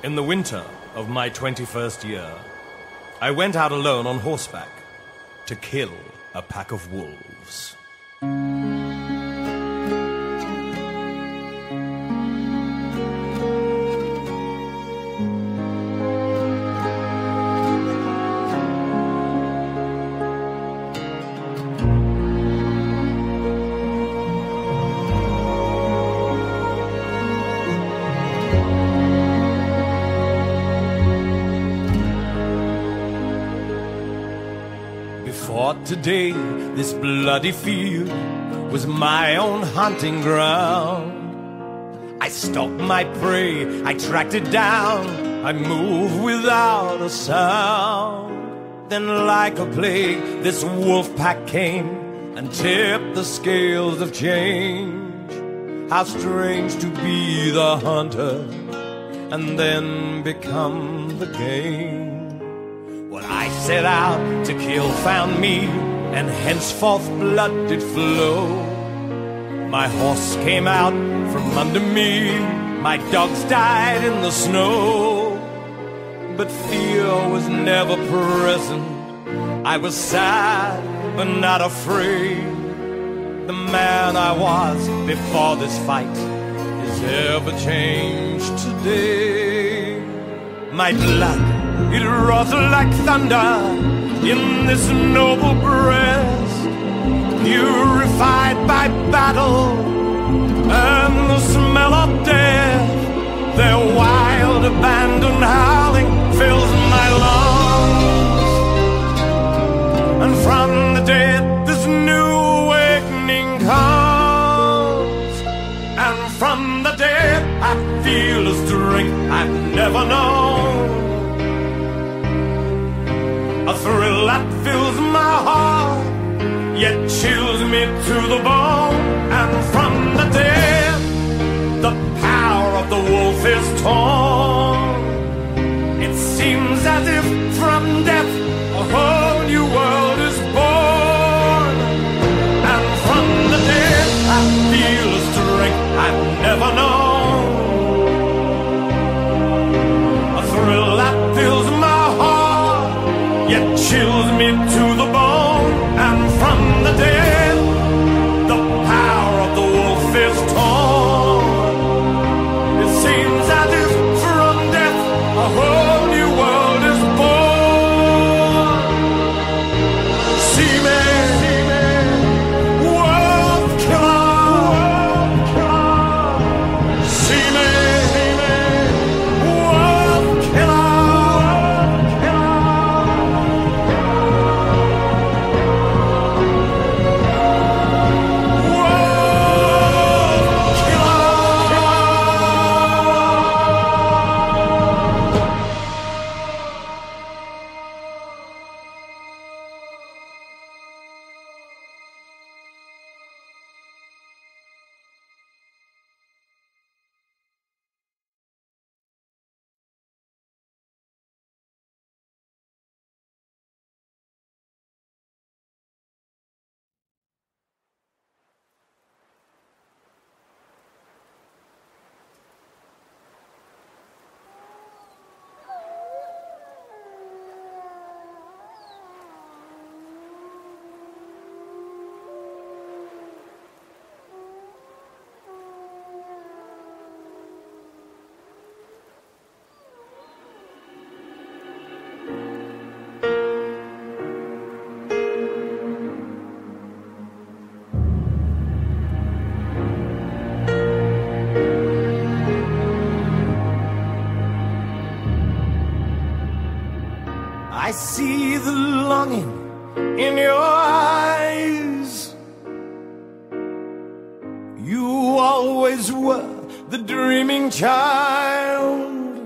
In the winter of my 21st year, I went out alone on horseback to kill a pack of wolves. For today, this bloody field was my own hunting ground. I stalked my prey, I tracked it down, I moved without a sound. Then like a plague, this wolf pack came and tipped the scales of change. How strange to be the hunter and then become the game. What I set out to kill found me, and henceforth blood did flow. My horse came out from under me, my dogs died in the snow. But fear was never present, I was sad but not afraid. The man I was before this fight is ever changed today. My blood, it wrought like thunder in this noble breast, purified by battle and the smell of death. Their wild abandoned howling fills my lungs, and from the dead this new awakening comes. And from the dead I feel a strength I've never known, a thrill that fills my heart, yet chills me to the bone. And from the dead, the power of the wolf is torn. It seems as if from death a whole new world is born. And from the dead, I feel a strength I've never known, a thrill that fills my heart, yet chills me to the bone. And from the dead, the power of the wolf is torn. It seems as if from death a whole new world is born. See me, wolf killer. See me, wolf killer. I see the longing in your eyes. You always were the dreaming child.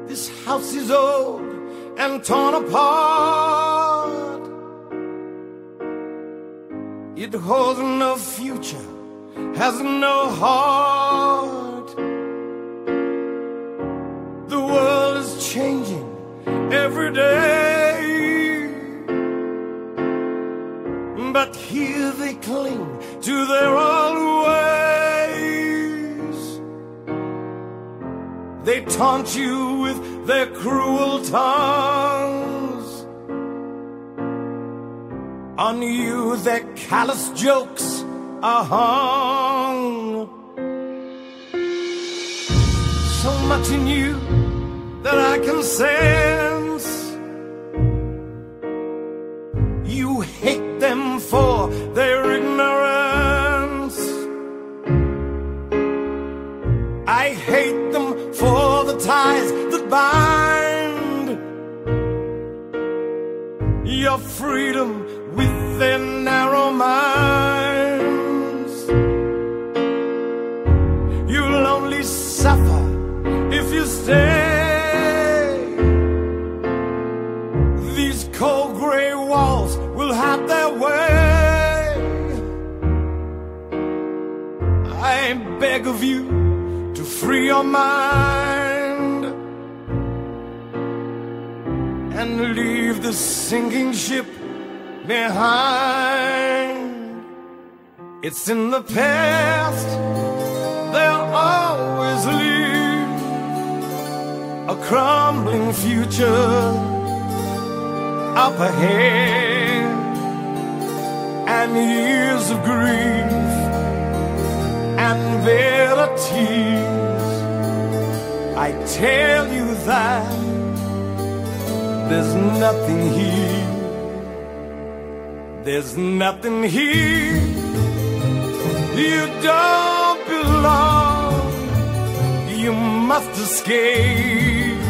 This house is old and torn apart. It holds no future, has no heart. The world is changing every day, but here they cling to their old ways. they taunt you with their cruel tongues. On you their callous jokes are hung. So much in you that I can sense. You hate them for their ignorance. I hate them for the ties that bind your freedom with their narrow minds. You'll only suffer if you stay. These cold gray walls will have their way. I beg of you to free your mind and leave the sinking ship behind. It's in the past, they'll always leave a crumbling future up ahead, and years of grief and bitter tears. I tell you that there's nothing here. There's nothing here. You don't belong. You must escape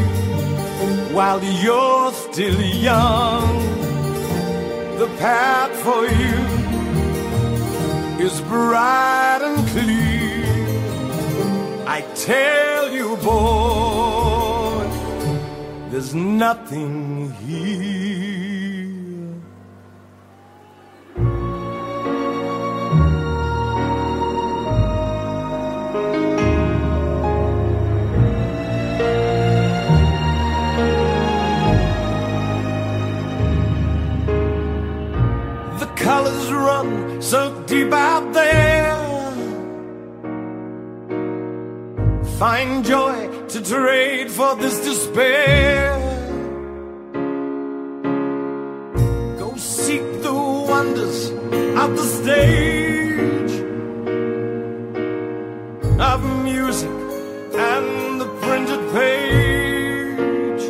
while you're still young. The path for you is bright and clear. I tell you, boy, there's nothing here. Colors run so deep out there. Find joy to trade for this despair. Go seek the wonders of the stage, of music and the printed page.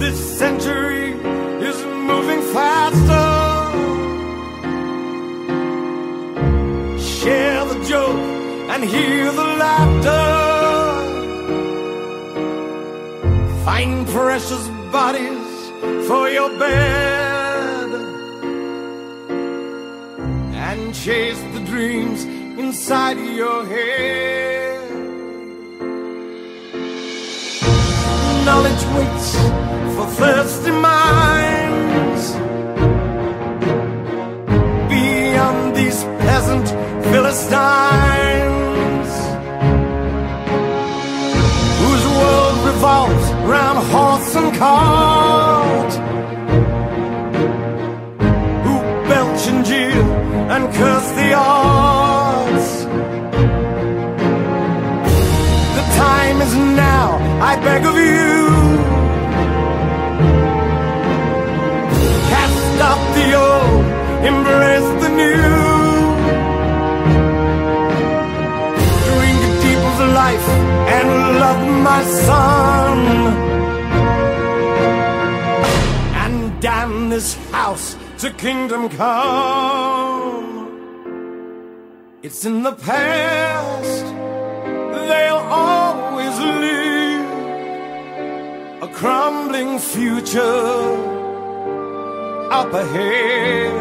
This century is moving faster. Share the joke and hear the laughter. Find precious bodies for your bed and chase the dreams inside your head. Knowledge waits for thirsty minds beyond these peasant Philistines, whose world revolves round horse and cart, who belch and jeer and curse the arts. The time is now, I beg of you. Cast out the old, embrace the new. Drink deep of life and love, my son, and damn this house to kingdom come. It's in the past, they'll always leave a crumbling future up ahead,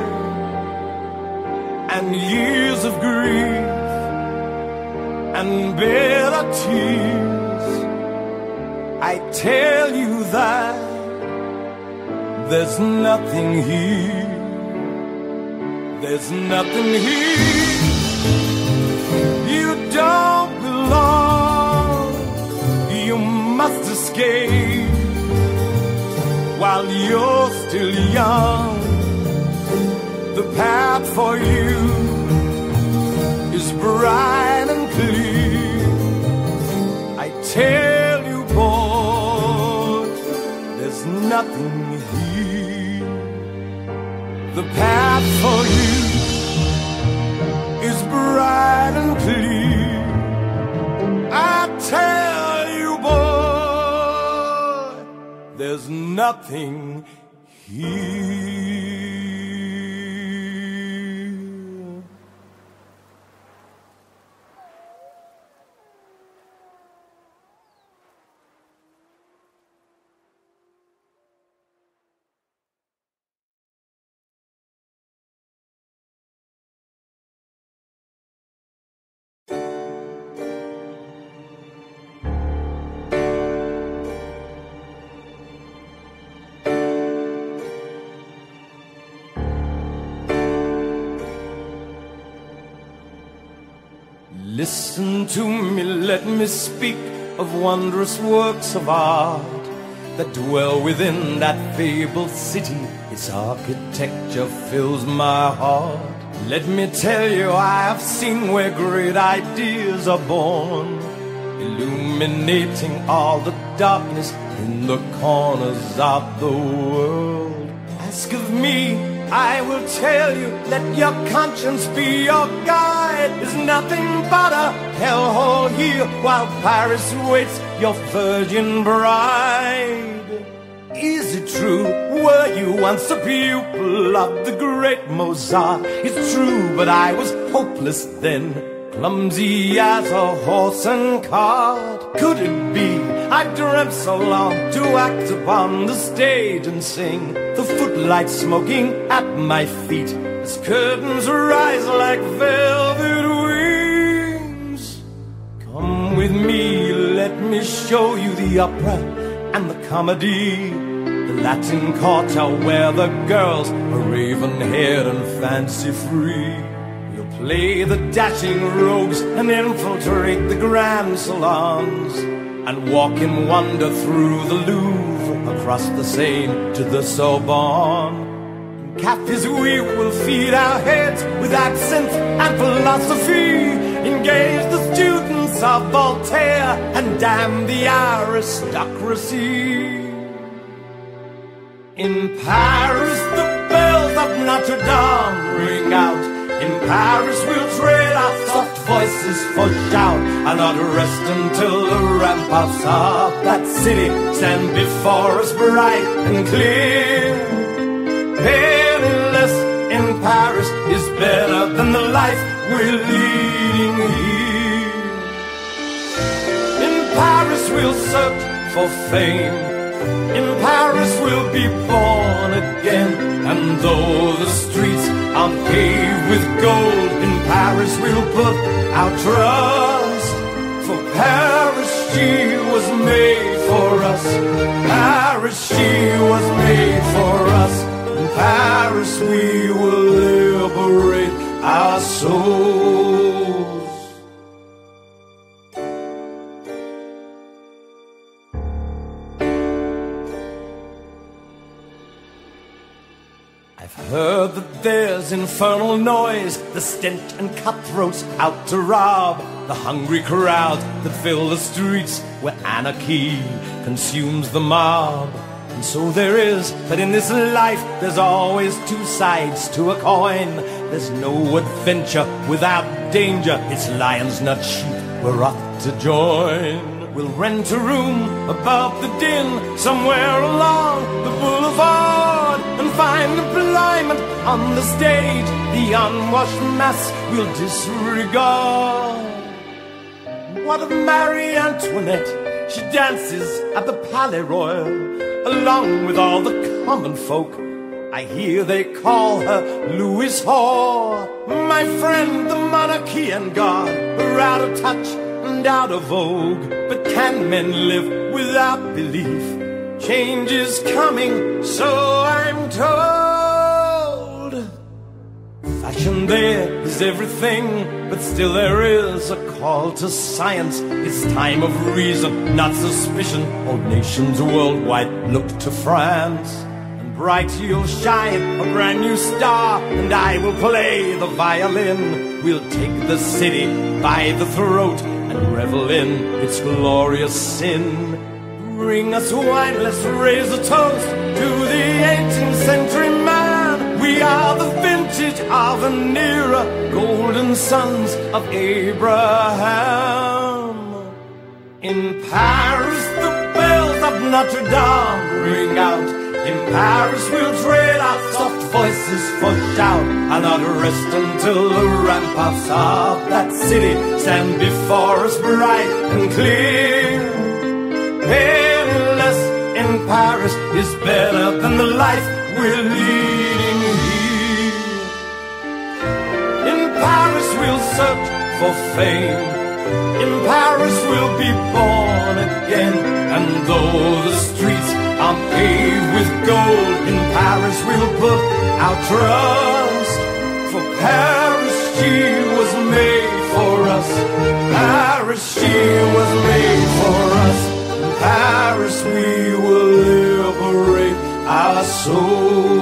and years of grief and bitter tears. I tell you that there's nothing here. There's nothing here. You don't belong. You must escape while you're still young. The path for you is bright and clear. tell you, boy, there's nothing here. The path for you is bright and clear. I tell you, boy, there's nothing here. Listen to me, let me speak of wondrous works of art that dwell within that fabled city. Its architecture fills my heart. Let me tell you, I have seen where great ideas are born, illuminating all the darkness in the corners of the world. Ask of me, I will tell you, let your conscience be your guide. There's nothing but a hellhole here while Paris waits your virgin bride. Is it true? Were you once a pupil of the great Mozart? It's true, but I was hopeless then, clumsy as a horse and cart. Could it be I dreamt so long to act upon the stage and sing, the footlights smoking at my feet as curtains rise like velvet wings? Come with me, let me show you the opera and the comedy, the Latin quarter where the girls are raven-haired and fancy-free. We'll play the dashing rogues and infiltrate the grand salons, and walk in wonder through the Louvre, across the Seine to the Sorbonne. In cafes we will feed our heads with absinthe and philosophy, engage the students of Voltaire and damn the aristocracy. In Paris the bells of Notre Dame ring out. In Paris we'll trade our soft voices for shout, and not rest until the ramparts of that city stand before us bright and clear. Penniless in Paris is better than the life we're leading here. In Paris we'll search for fame, in Paris we'll be born again, and though the streets are paved with gold, in Paris we'll put our trust. For Paris she was made for us, Paris she was made for us. In Paris we will liberate our souls. I've heard that there's infernal noise, the stench and cutthroats out to rob, the hungry crowds that fill the streets where anarchy consumes the mob. And so there is, but in this life there's always two sides to a coin. There's no adventure without danger, it's lions not sheep we're off to join. We'll rent a room above the din somewhere along the boulevard, and find employment on the stage. The unwashed mass we'll disregard. What of Marie Antoinette? She dances at the Palais Royal along with all the common folk. I hear they call her Louis Hall. My friend, the monarchy and God are out of touch and out of vogue. But can men live without belief? Change is coming, so I'm told. Fashion there is everything, but still there is a call to science. It's time of reason, not suspicion. All nations worldwide look to France. And bright you'll shine, a brand new star, and I will play the violin. We'll take the city by the throat, and revel in its glorious sin. Bring us wine, let's raise a toast to the 18th century man. We are the vintage of an era, golden sons of Abraham. In Paris the bells of Notre Dame ring out. In Paris we'll trade our soft voices for shout, and not rest until the ramparts of that city stand before us bright and clear. Penniless in Paris is better than the life we're leading here. In Paris we'll search for fame. In Paris we'll be born again. And though the streets are paved with gold, in Paris we'll put our trust. For Paris, she was made for us. Paris, she was made for us. In Paris we will liberate our souls.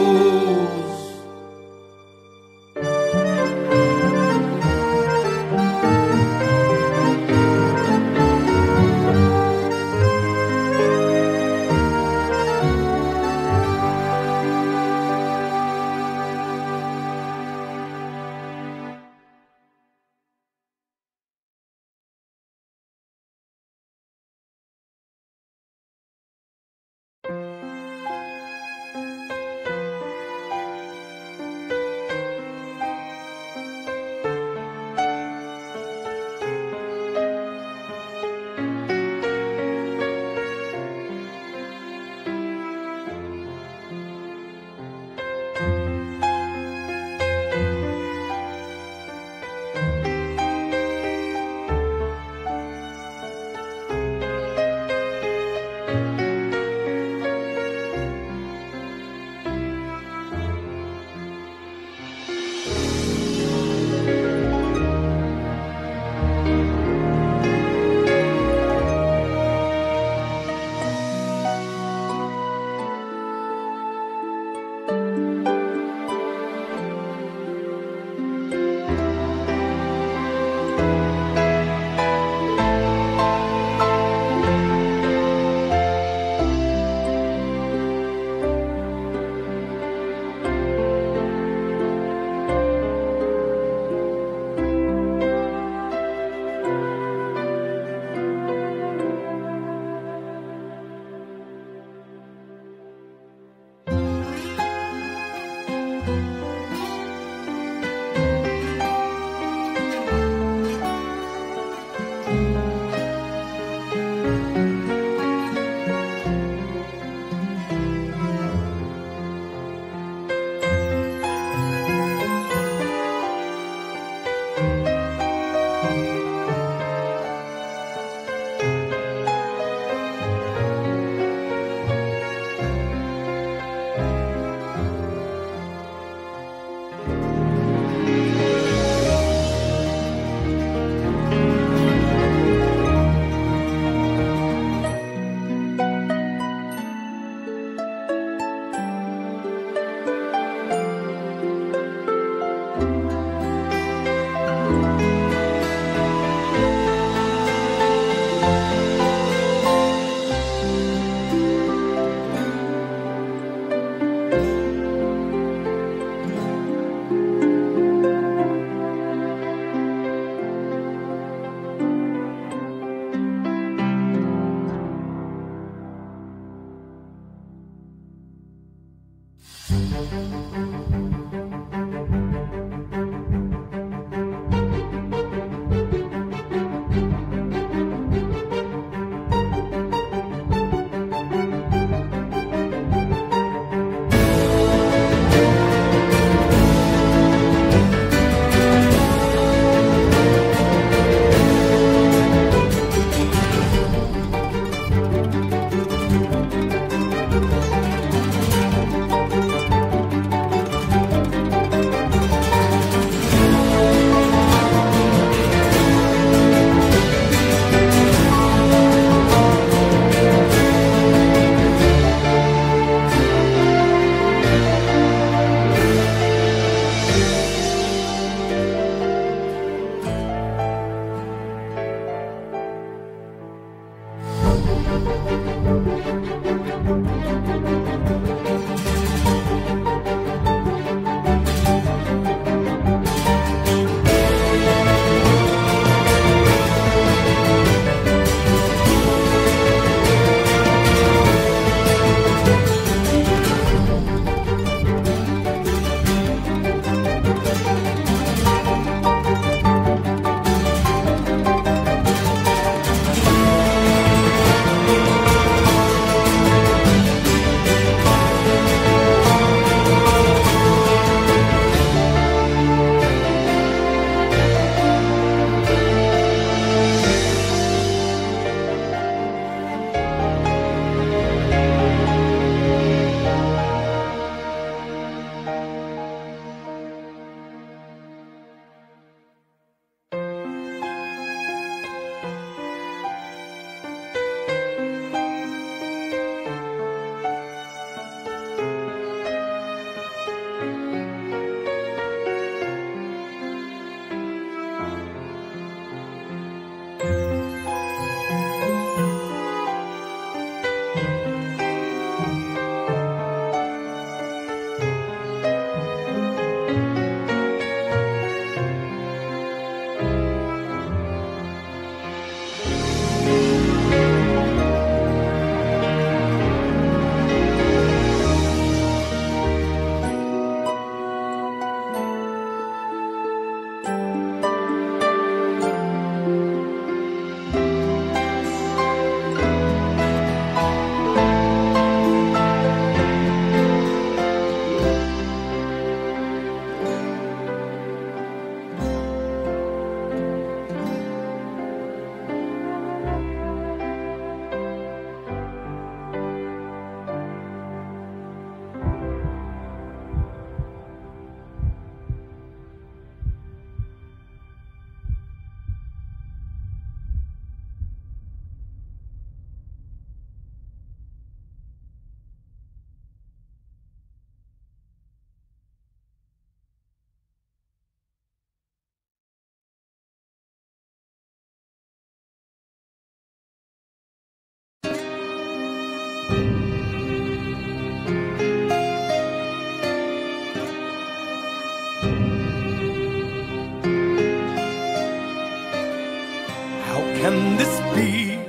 can this be?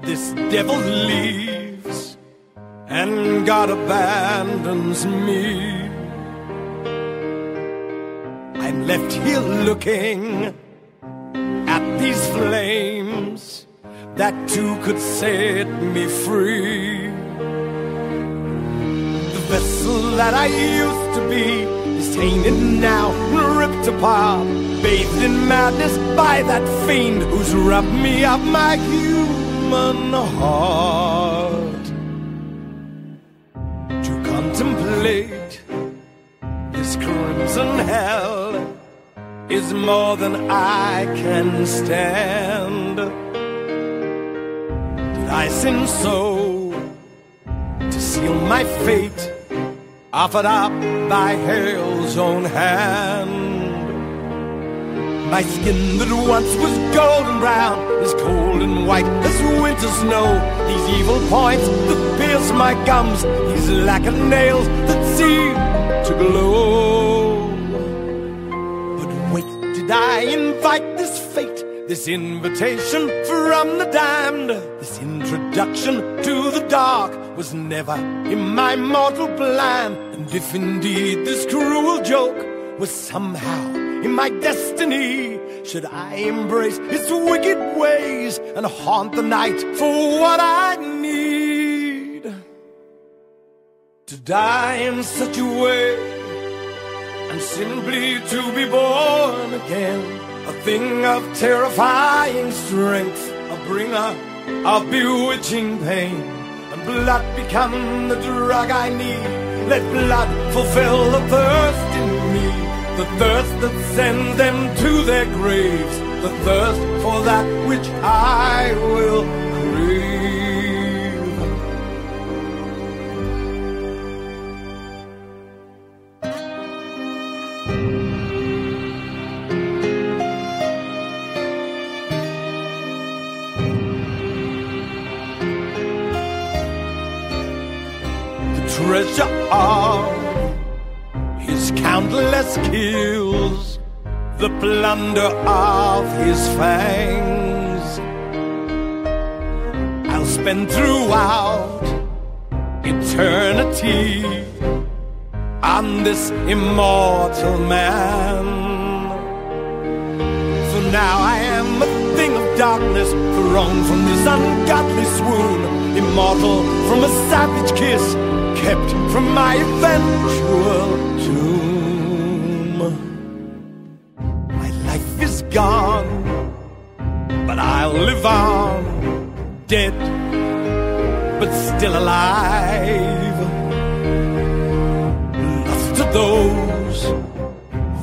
This devil leaves and God abandons me. I'm left here looking at these flames that too could set me free. The vessel that I used to be is tainted now, ripped apart, bathed in madness by that fiend who's robbed me of my human heart. To contemplate this crimson hell is more than I can stand. Did I sin so to seal my fate, offered up by hell's own hand? My skin that once was golden brown is cold and white as winter snow. These evil points that pierce my gums, these lacquered nails that seem to glow. But wait, did I invite this fate, this invitation from the damned? This introduction to the dark was never in my mortal plan. And if indeed this cruel joke was somehow in my destiny, should I embrace its wicked ways and haunt the night for what I need? To die in such a way, and simply to be born again, a thing of terrifying strength, a bringer of bewitching pain, and blood become the drug I need. Let blood fulfill the thirst in me, the thirst that sends them to their graves, the thirst for that which I will crave. treasure of his countless kills, the plunder of his fangs. I'll spend throughout eternity on this immortal man. For now I am a thing of darkness, thrown from this ungodly swoon, immortal from a savage kiss, kept from my eventual tomb. My life is gone, but I'll live on, dead but still alive, lost to those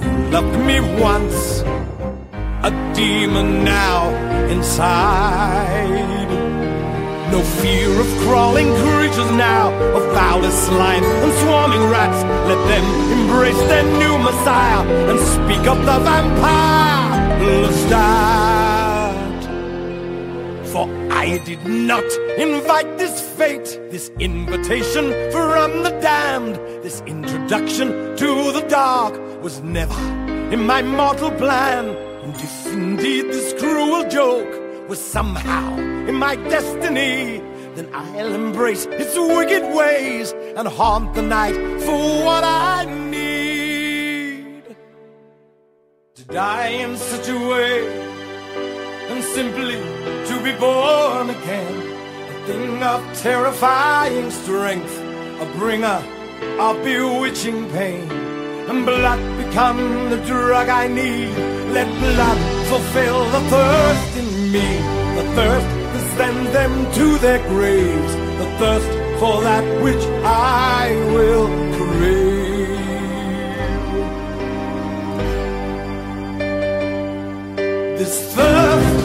who loved me once, a demon now inside. No fear of crawling creatures now, of foulest slime and swarming rats. Let them embrace their new messiah and speak of the vampire Lestat. For I did not invite this fate, this invitation from the damned. This introduction to the dark was never in my mortal plan. And if indeed this cruel joke was somehow in my destiny, then I'll embrace its wicked ways and haunt the night for what I need. To die in such a way, and simply to be born again, a thing of terrifying strength, a bringer of bewitching pain. And blood become the drug I need. Let blood fulfill the thirst in me, the thirst to send them to their graves, the thirst for that which I will crave. This thirst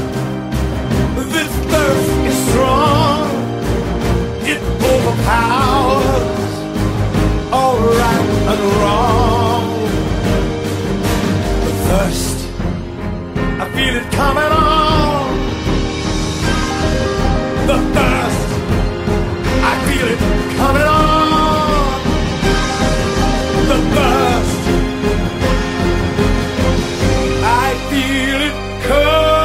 is strong. It overpowers all right and wrong. The thirst, I feel it coming on. The thirst, I feel it coming on. The thirst, I feel it coming on.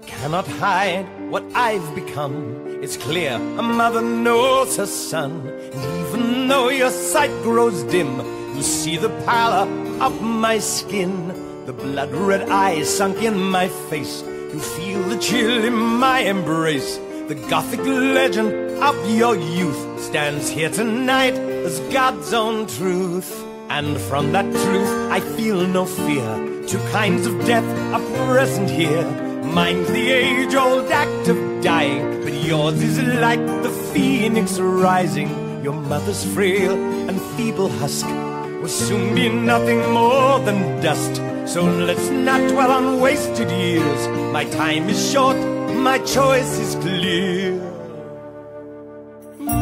Cannot hide what I've become. It's clear a mother knows her son. And even though your sight grows dim, you see the pallor of my skin, the blood-red eyes sunk in my face. You feel the chill in my embrace. The Gothic legend of your youth stands here tonight as God's own truth. And from that truth I feel no fear. Two kinds of death are present here. Mine's the age-old act of dying, but yours is like the phoenix rising. Your mother's frail and feeble husk will soon be nothing more than dust. So let's not dwell on wasted years. My time is short, my choice is clear.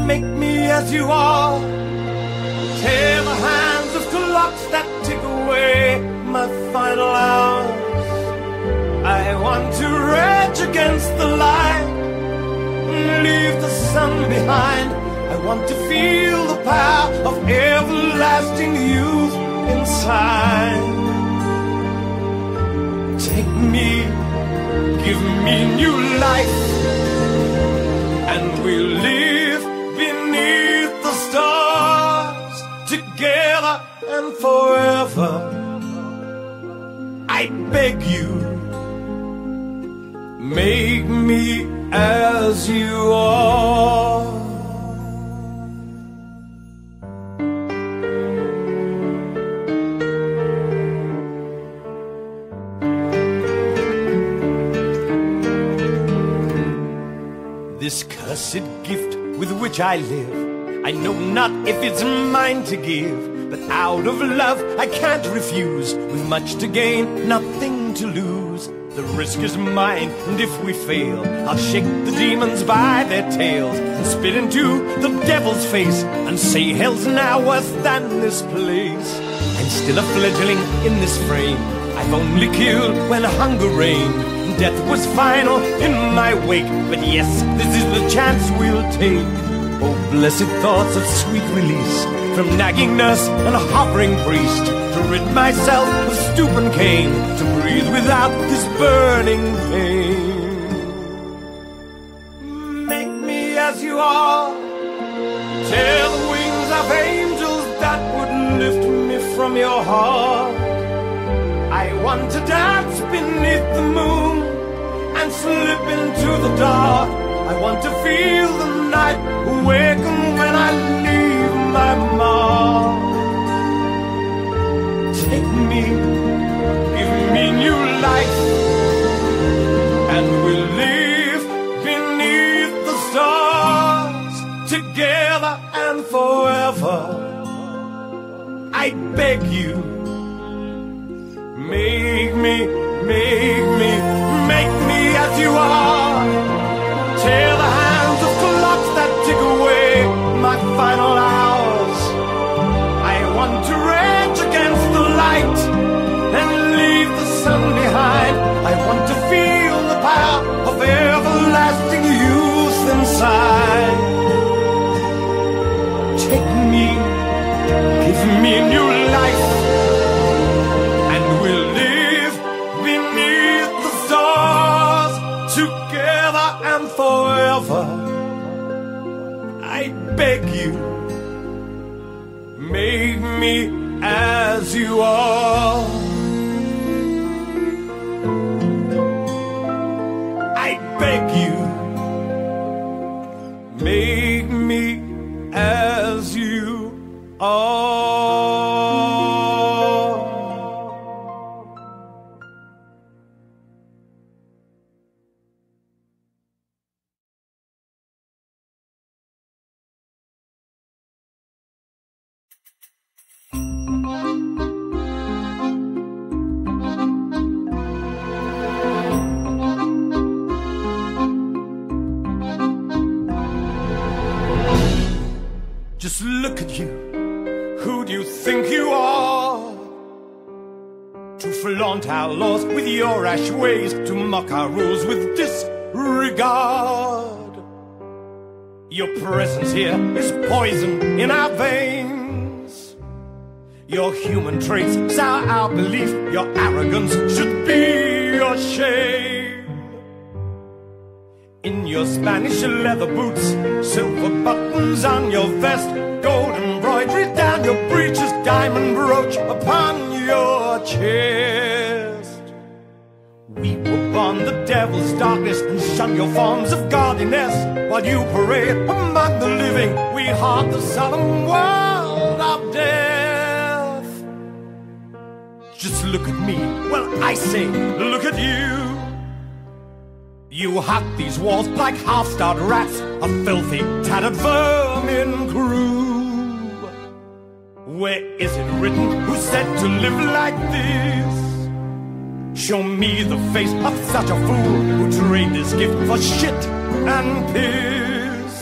Make me as you are. Tear the hands of clocks that tick away my final hours. I want to rage against the light and leave the sun behind. I want to feel the power of everlasting youth inside. Take me, give me new life, and we'll live beneath the stars together and forever. I beg you, make me as you are. This cursed gift with which I live, I know not if it's mine to give, but out of love I can't refuse. With much to gain, nothing to lose. The risk is mine, and if we fail, I'll shake the demons by their tails and spit into the devil's face and say hell's now worse than this place. I'm still a fledgling in this frame. I've only killed when hunger reigned. Death was final in my wake, but yes, this is the chance we'll take. Oh, blessed thoughts of sweet release from nagging nurse and hovering priest, to rid myself of stoop and cane, to breathe without this burning pain. Make me as you are, tear the wings of angels that would lift me from your heart. I want to dance beneath the moon and slip into the dark. I want to feel the night awaken when I leave my mark. Take me, give me new life, and we'll live beneath the stars together and forever. I beg you, make me as you are. Tear the hands of clocks that tick away my final hours. I want to rage against the light and leave the sun behind. I want to feel the power of everlasting youth inside. Take me, give me new life, and we'll live beneath the stars together and forever. I beg you, make me as you are. I beg you, make me as you are. Just look at you, who do you think you are? To flaunt our laws with your rash ways, to mock our rules with disregard. Your presence here is poison in our veins. Your human traits sour our belief. Your arrogance should be your shame. In your Spanish leather boots, silver buttons on your vest, gold embroidery down your breeches, diamond brooch upon your chest. We were born the devil's darkness and shun your forms of godliness. While you parade among the living, we haunt the solemn world of death. Just look at me, well I say, look at you. You haunt these walls like half-starved rats, a filthy, tattered vermin crew. Where is it written, who said to live like this? Show me the face of such a fool who trade this gift for shit and piss.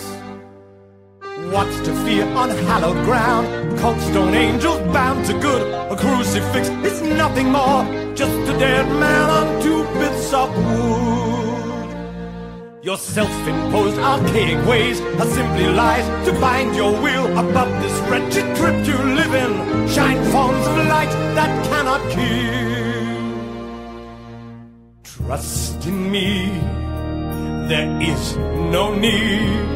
What's to fear on hallowed ground? Cold stone angels bound to good. A crucifix is nothing more, just a dead man on 2 bits of wood. Your self-imposed archaic ways are simply lies to bind your will above this wretched crypt you live in. Shine forms of light that cannot kill. Trust in me, there is no need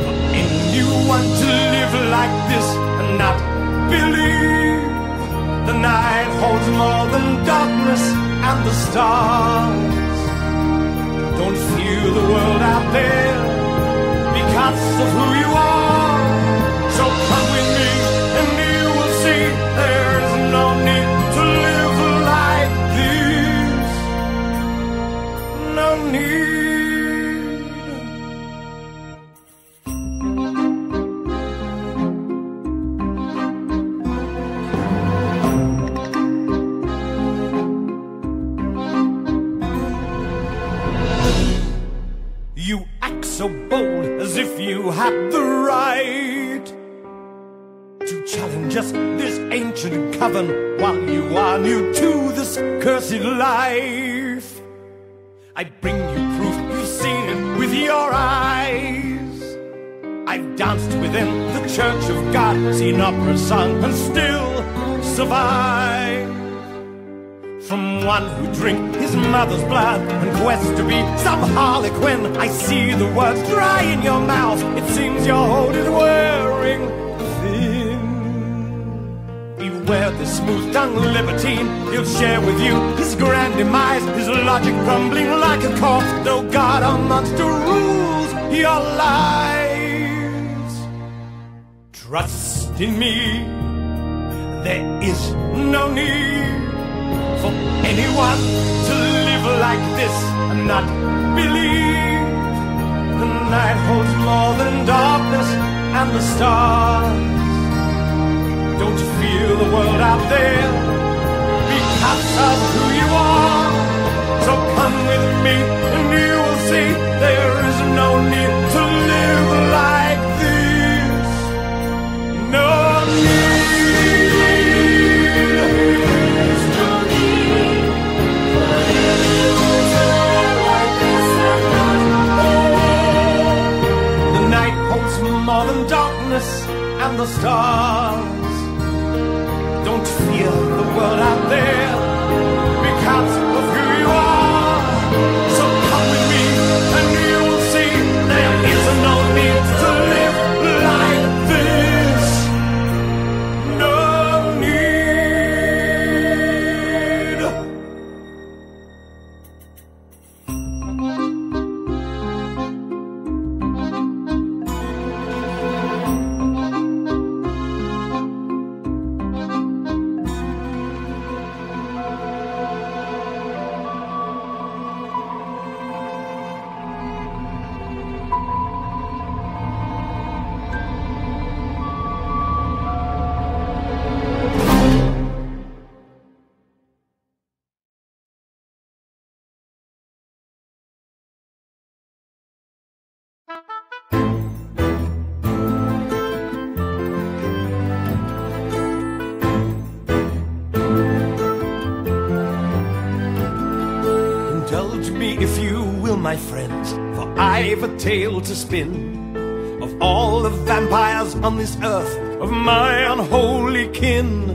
for anyone to live like this and not believe. The night holds more than darkness and the stars. Don't fear the world out there because of who you are. So come with me and you will see there's no need to live like this. No need. You act so bold, as if you had the right to challenge us, this ancient coven, while you are new to this cursed life. I bring you proof, you've seen it with your eyes. I've danced within the church of God, seen opera sung, and still survive. From one who drank his mother's blood and quest to be some harlequin, I see the words dry in your mouth. It seems your hold is wearing thin. Beware this smooth-tongued libertine. He'll share with you his grand demise, his logic crumbling like a corpse. No god or monster rules your lives. Trust in me, there is no need for anyone to live like this and not believe. The night holds more than darkness and the stars. Don't you feel the world out there because of who you are? So come with me and you will see there is no need to live like this. No need. More than darkness and the stars. Don't fear the world out there because of who you are. So come with me and you will see there is no need to live like this. No Indulge me if you will, my friends, for I've a tale to spin of all the vampires on this earth, of my unholy kin.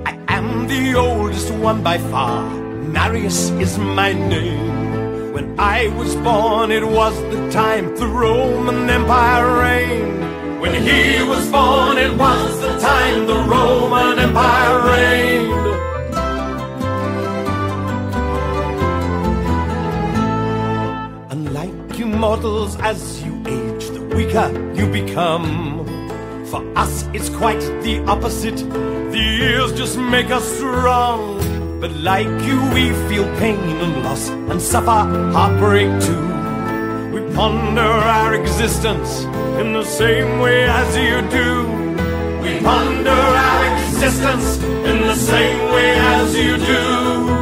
I am the oldest one by far, Marius is my name. When I was born it was the time the Roman Empire reigned. When he was born it was the time the Roman Empire reigned. Mortals, as you age, the weaker you become. For us it's quite the opposite. The years just make us strong. But like you we feel pain and loss and suffer heartbreak too. We ponder our existence in the same way as you do. We ponder our existence in the same way as you do.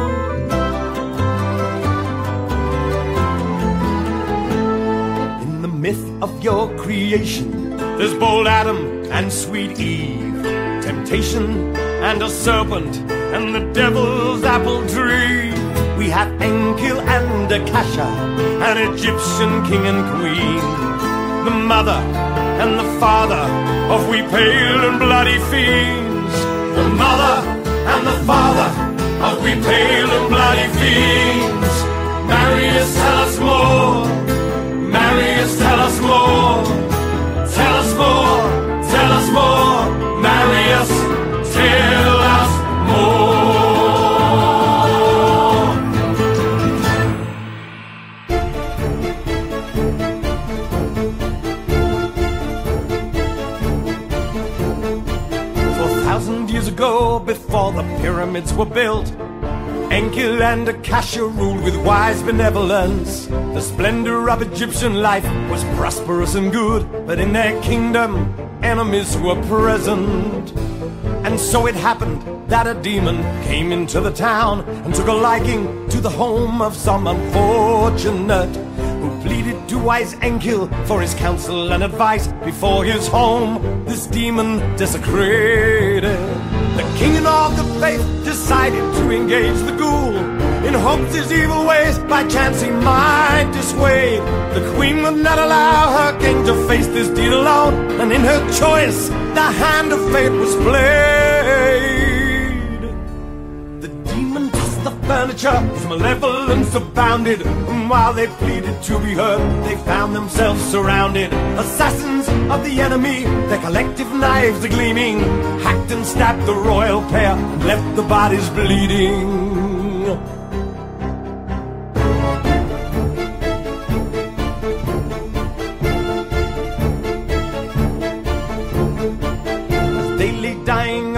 Myth of your creation, there's bold Adam and sweet Eve, temptation and a serpent and the devil's apple tree. We have Enkil and Akasha, an Egyptian king and queen, the mother and the father of we pale and bloody fiends. The mother and the father of we pale and bloody fiends. Marius, tell us more. Marius, tell us more. Tell us more. Tell us more. Marius, tell us more. Years ago, before the pyramids were built, Enkil and Akasha ruled with wise benevolence. The splendor of Egyptian life was prosperous and good, but in their kingdom, enemies were present. And so it happened that a demon came into the town and took a liking to the home of some unfortunate who pleaded to wise Enkill for his counsel and advice. Before his home, this demon desecrated. The king of the faith decided to engage the ghoul in hopes his evil ways by chance he might dissuade. The queen would not allow her king to face this deed alone, and in her choice the hand of fate was played. The demon tossed the furniture, his malevolence abounded, and while they pleaded to be heard, they found themselves surrounded. Assassins of the enemy, their collective knives gleaming, hacked and stabbed the royal pair and left the bodies bleeding.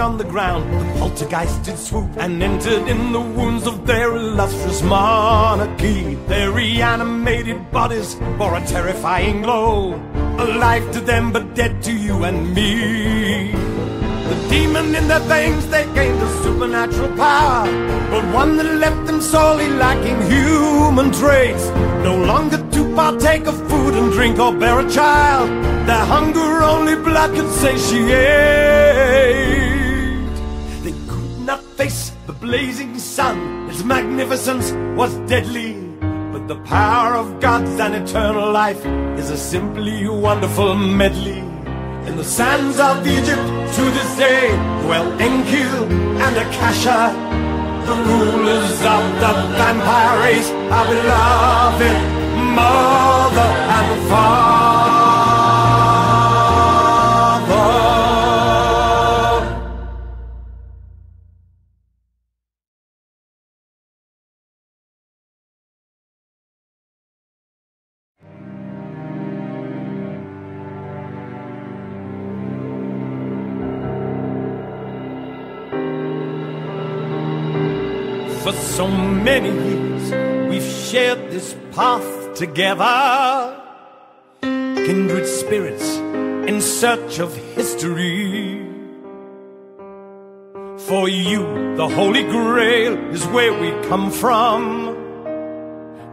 On the ground, the poltergeist did swoop and entered in the wounds of their illustrious monarchy. Their reanimated bodies bore a terrifying glow, alive to them but dead to you and me. The demon in their veins, they gained a supernatural power, but one that left them sorely lacking human traits. No longer to partake of food and drink or bear a child, their hunger only blood could satiate. Not face the blazing sun, its magnificence was deadly, but the power of God's and eternal life is a simply wonderful medley. In the sands of Egypt to this day dwell Enkill and Akasha, the rulers of the vampire race, our beloved mother and father. For so many years we've shared this path together, kindred spirits in search of history. For you, the Holy Grail is where we come from,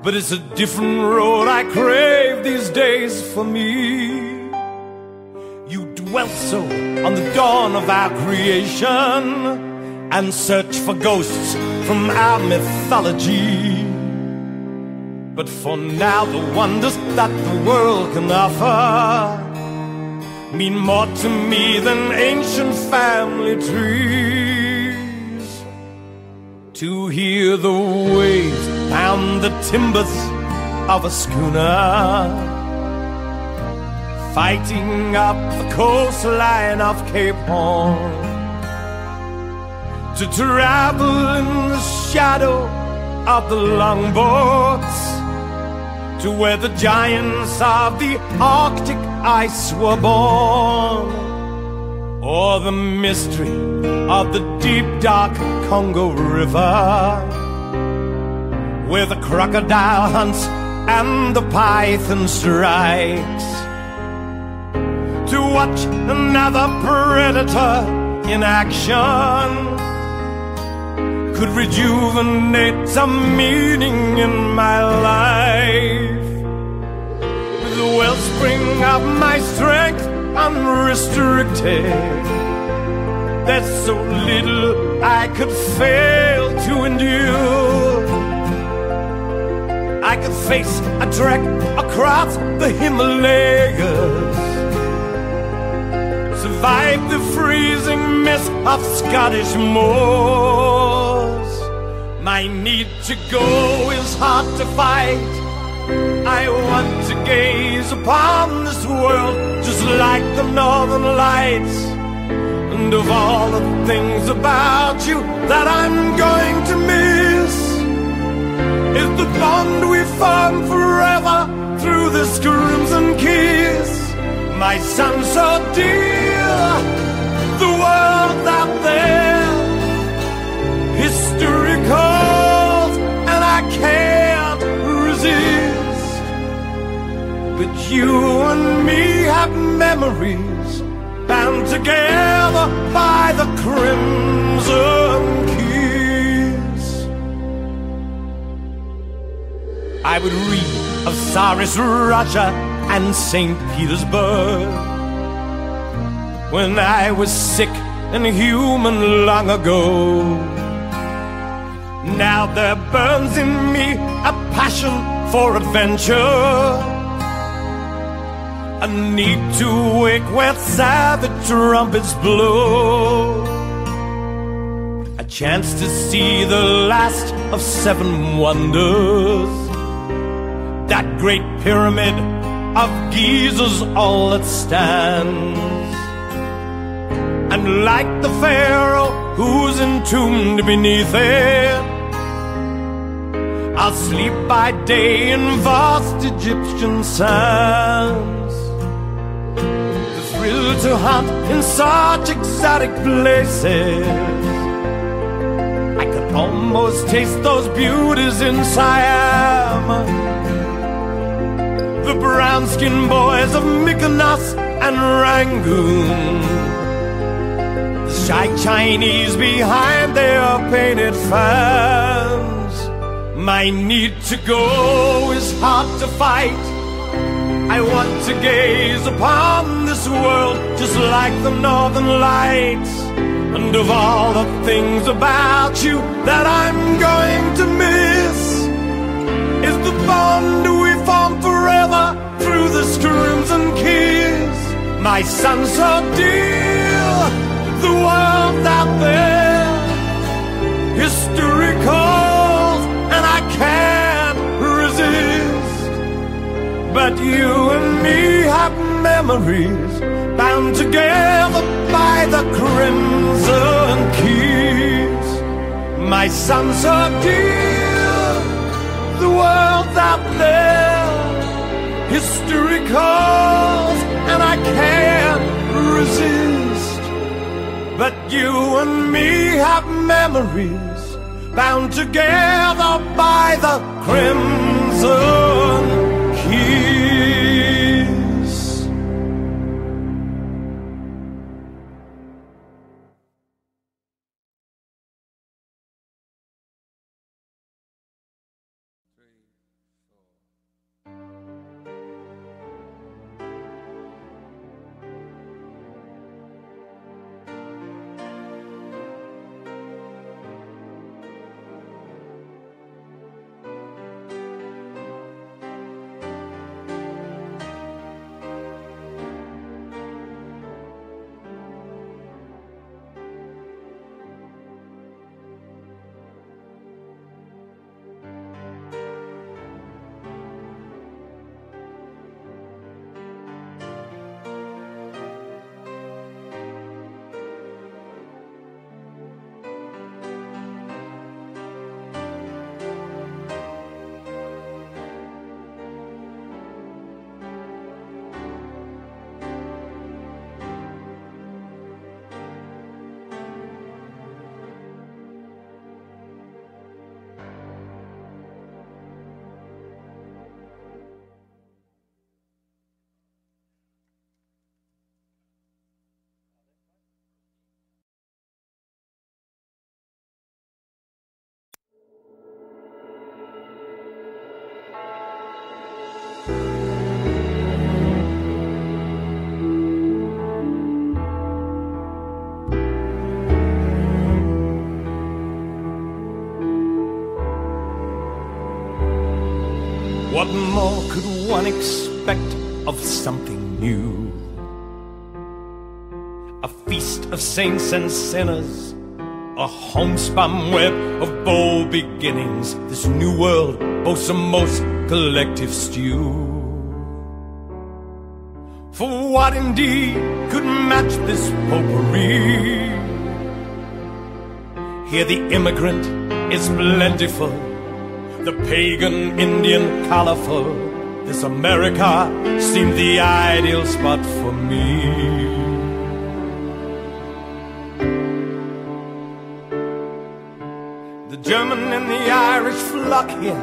but it's a different road I crave these days for me. You dwell so on the dawn of our creation and search for ghosts from our mythology. But for now the wonders that the world can offer mean more to me than ancient family trees. To hear the waves pound the timbers of a schooner fighting up the coastline of Cape Horn, to travel in the shadow of the longboats, to where the giants of the Arctic ice were born, or the mystery of the deep dark Congo River, where the crocodile hunts and the python strikes, to watch another predator in action could rejuvenate some meaning in my life. With the wellspring of my strength unrestricted, there's so little I could fail to endure. I could face a trek across the Himalayas, survive the freezing mist of Scottish moors. My need to go is hard to fight. I want to gaze upon this world just like the northern lights. And of all the things about you that I'm going to miss is the bond we form forever through this crimson kiss. My son so dear, the world out there, history calls and I can't resist. But you and me have memories bound together by the crimson kiss. I would read of Tsarist Russia and St. Petersburg. When I was sick and human long ago, now there burns in me a passion for adventure, a need to wake where savage trumpets blow, a chance to see the last of 7 wonders, that great pyramid of Giza's all that stands. And like the pharaoh who's entombed beneath it, I'll sleep by day in vast Egyptian sands. The thrill to hunt in such exotic places, I could almost taste those beauties in Siam. The brown-skinned boys of Mykonos and Rangoon, the shy Chinese behind their painted fans. My need to go is hard to fight. I want to gaze upon this world just like the northern lights. And of all the things about you that I'm going to miss is the bond we form forever through this crimson kiss. My son so dear, the world out there, history calls and I can't resist. But you and me have memories bound together by the crimson kiss. My son so dear, the world out there, history calls and I can't resist. But you and me have memories bound together by the crimson kiss. What more could one expect of something new? A feast of saints and sinners, a homespun web of bold beginnings. This new world boasts a most collective stew. For what indeed could match this potpourri? Here the immigrant is plentiful, the pagan Indian colorful. This America seemed the ideal spot for me. The German and the Irish flock here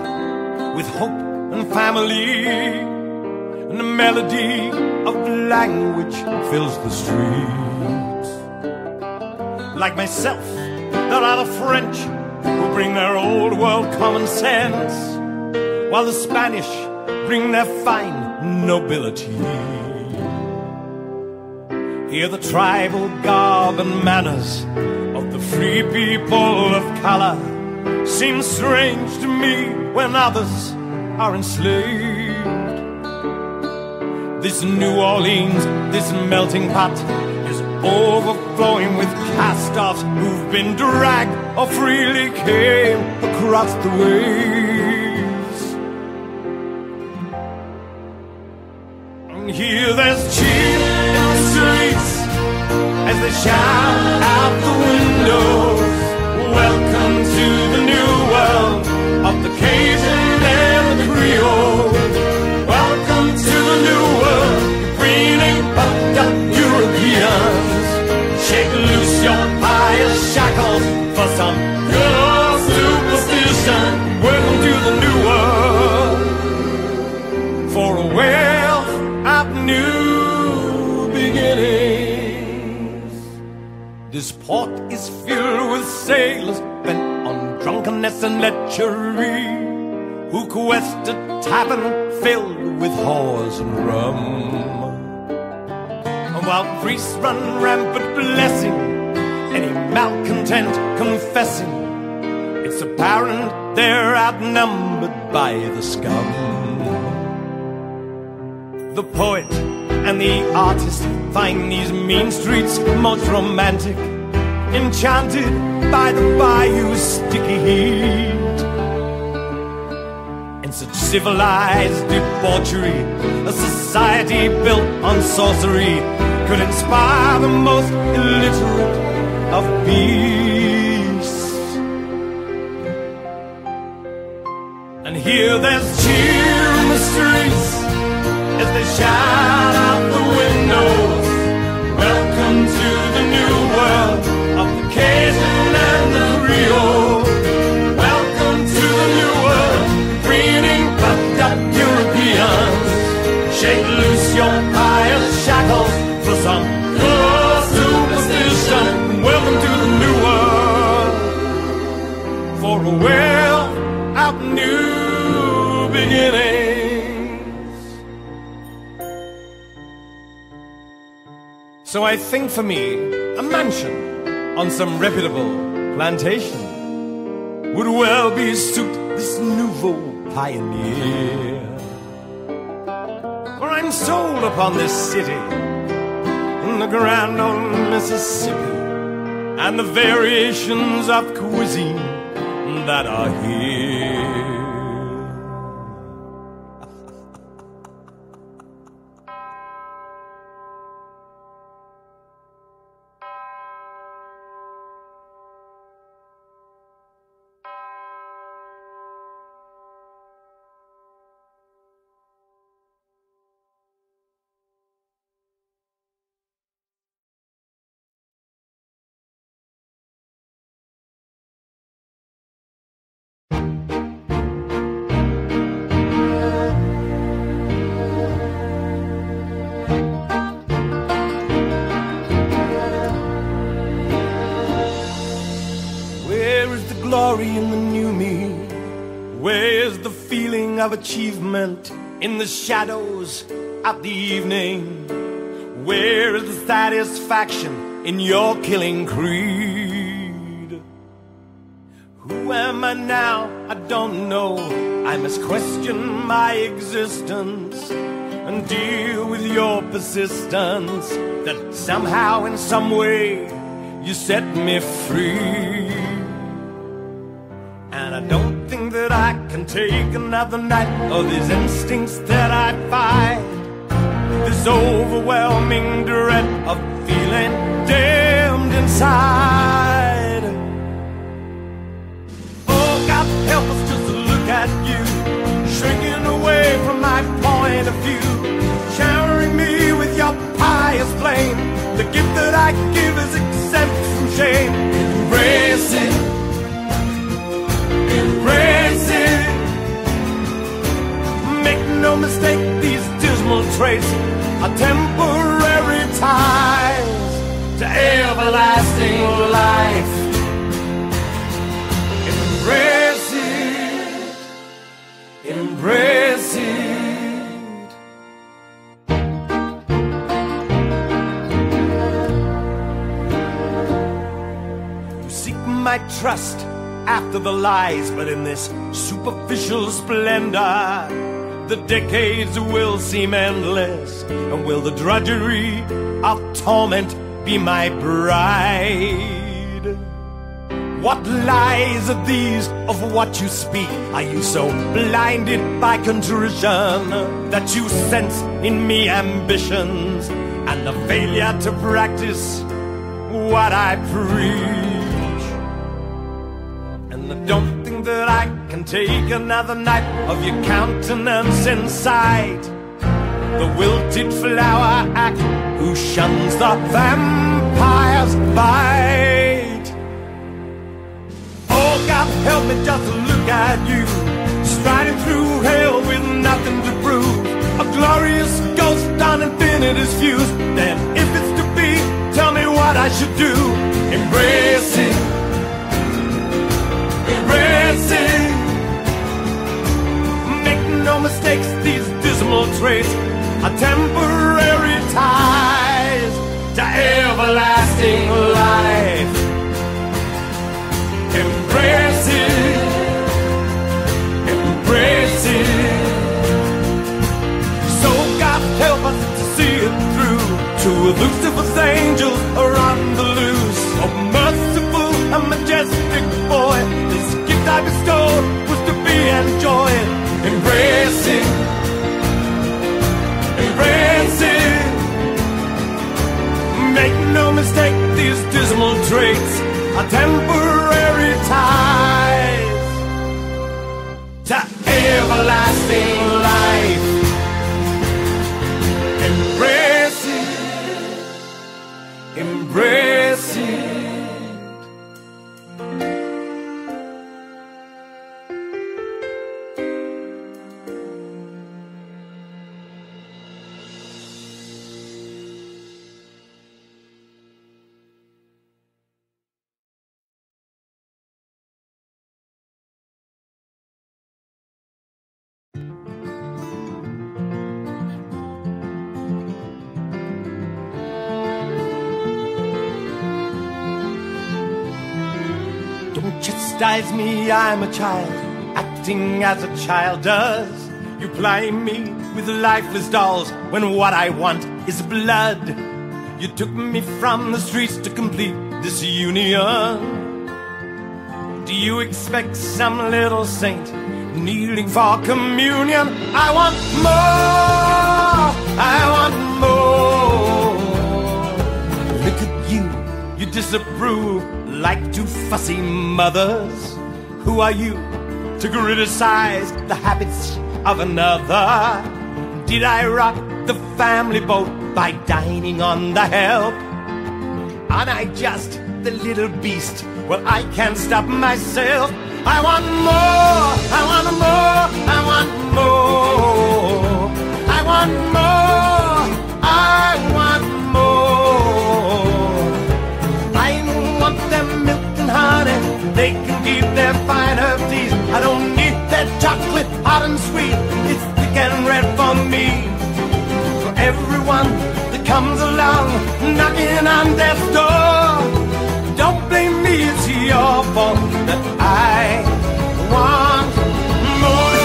with hope and family, and the melody of the language fills the streets. Like myself, there are the French who bring their old world common sense, while the Spanish bring their fine nobility. Hear the tribal garb and manners of the free people of color. Seems strange to me when others are enslaved. This New Orleans, this melting pot, is overflowing with cast-offs who've been dragged or freely came across the waves. And here there's cheer in the streets as they shout out the windows. Welcome to the new world of the Cajun and the Creole. Welcome to the new world, you green and puffed up Europeans. Shake loose your pious shackles for some good old superstition. Welcome to the new world, for a wealth of new beginnings. This port is filled with sailors bent on drunkenness and lechery, who quest a tavern filled with whores and rum. And while priests run rampant blessing any malcontent confessing, it's apparent they're outnumbered by the scum. The poet and the artist find these mean streets most romantic, enchanted by the bayou's sticky heat. In such civilized debauchery, a society built on sorcery could inspire the most illiterate of beasts. And here there's cheer in the streets as they shout out the windows. Welcome to the new world of the Cajun and the Creole. Welcome to the new world, greening puffed up Europeans. Shake loose your pious shackles for some good superstition. Welcome to the new world, for a wealth of new beginnings. So I think for me, a mansion on some reputable plantation would well be suit this nouveau pioneer. For I'm sold upon this city and the grand old Mississippi and the variations of cuisine that are here. Glory in the new me? Where's the feeling of achievement in the shadows of the evening? Where is the satisfaction in your killing creed? Who am I now? I don't know. I must question my existence and deal with your persistence that somehow in some way you set me free. And I don't think that I can take another night of these instincts that I find, this overwhelming dread of feeling damned inside. Oh, God help us just to look at you, shrinking away from my point of view, showering me with your pious flame. The gift that I give is exempt from shame. Embrace it. Embrace it. Make no mistake, these dismal traits are temporary ties to everlasting life. Embrace it. Embrace it. I trust after the lies, but in this superficial splendor, the decades will seem endless, and will the drudgery of torment be my bride? What lies are these of what you speak? Are you so blinded by contrition that you sense in me ambitions and the failure to practice what I preach? And I don't think that I can take another night of your countenance in sight, the wilted flower act who shuns the vampire's bite. Oh, God help me just to look at you, striding through hell with nothing to prove, a glorious ghost on infinity's fuse. Then if it's to be, tell me what I should do. Embrace it, embrace it. Make no mistakes, these dismal traits are temporary ties to everlasting life. Embrace it, embrace it. So God help us to see it through. To Lucifer's angels are on the loose. Oh, merciful and majestic boy, this gift I bestowed was to be enjoyed. Embrace it, embrace it. Make no mistake, these dismal traits are temporary ties to everlasting life. Embrace it, embrace it. Don't chastise me, I'm a child, acting as a child does. You ply me with lifeless dolls when what I want is blood. You took me from the streets to complete this union. Do you expect some little saint kneeling for communion? I want more, I want more. Look at you, you disapprove like two fussy mothers. Who are you to criticize the habits of another? Did I rock the family boat by dining on the help? Am I just the little beast? Well, I can't stop myself. I want more, I want more, I want more. I want more, I want more. I want them milk and honey, they can keep their fine herb teas. I don't need that chocolate, hot and sweet. It's thick and red for me. For everyone that comes along, knocking on death's door, don't blame me, it's your fault that I want more.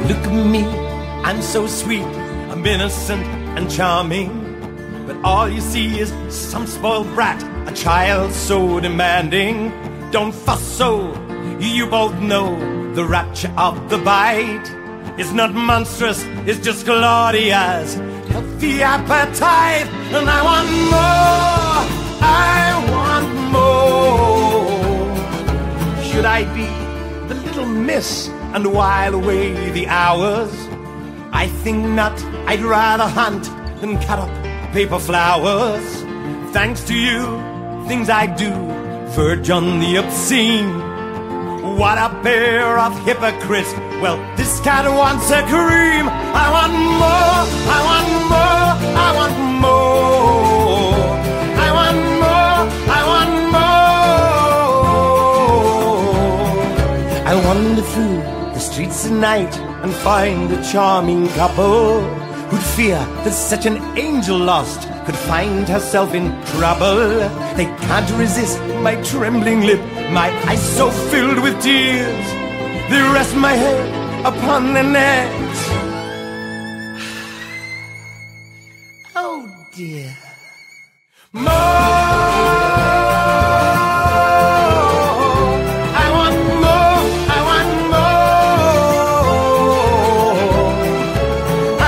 Look at me, I'm so sweet, I'm innocent and charming, but all you see is some spoiled brat, a child so demanding. Don't fuss so, you both know the rapture of the bite is not monstrous, it's just Claudia's healthy appetite. And I want more, I want more. Should I be the little miss and while away the hours? I think not, I'd rather hunt than cut up paper flowers. Thanks to you, things I do verge on the obscene. What a pair of hypocrites. Well, this cat wants a cream. I want more, I want more, I want more. I want more, I want more. I wander through the streets at night and find a charming couple who'd fear that such an angel lost could find herself in trouble. They can't resist my trembling lip, my eyes so filled with tears. They rest my head upon their necks. Oh dear. More. I want more. I want more.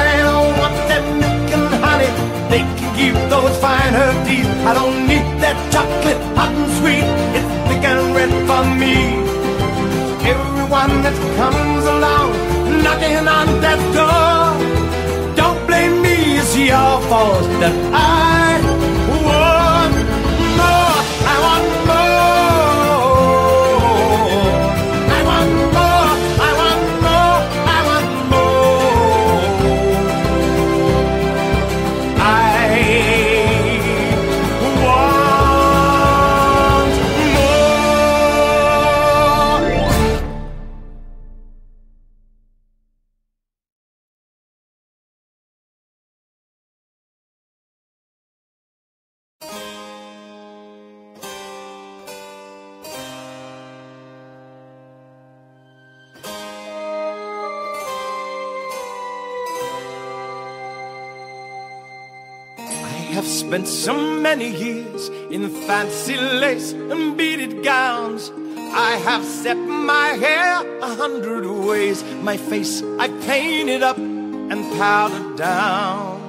I don't want that milk and honey. They can keep those fine herb teeth. I don't need that chocolate hot and sweet. It's thick and red for me. Everyone that comes along knocking on that door, don't blame me, it's your fault that I want more. I want more. I want more. I want more. I want more. I want more. I have spent so many years in fancy lace and beaded gowns. I have set my hair 100 ways. My face I painted up and powdered down.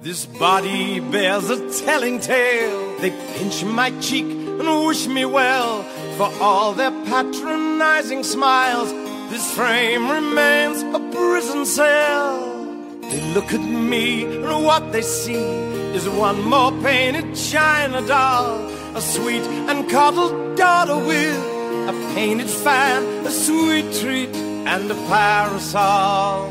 This body bears a telling tale. They pinch my cheek and wish me well. For all their patronizing smiles, this frame remains a prison cell. They look at me and what they see is one more painted china doll, a sweet and coddled daughter with a painted fan, a sweet treat and a parasol.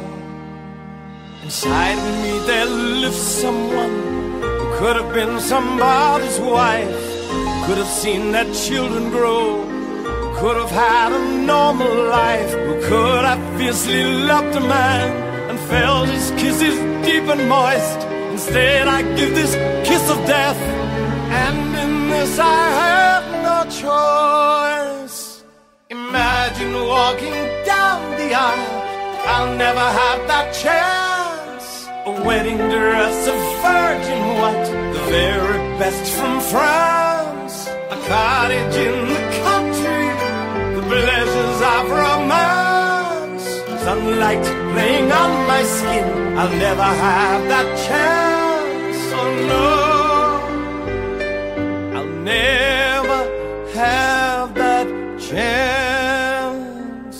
Inside of me there lives someone who could have been somebody's wife, who could have seen their children grow, who could have had a normal life, who could have fiercely loved a man and felt his kisses deep and moist. Instead I give this kiss of death, and in this I have no choice. Imagine walking down the aisle, I'll never have that chance. A wedding dress of virgin white, the very best from France. A cottage in the country, the pleasures of romance. Sunlight playing on my skin, I'll never have that chance. Oh no, I'll never have that chance.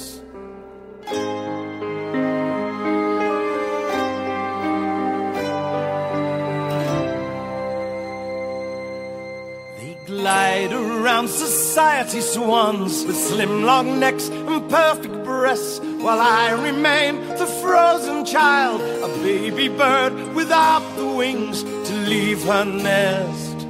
They glide around society swans with slim long necks and perfect breasts, while I remain the frozen child, a baby bird without the wings to leave her nest.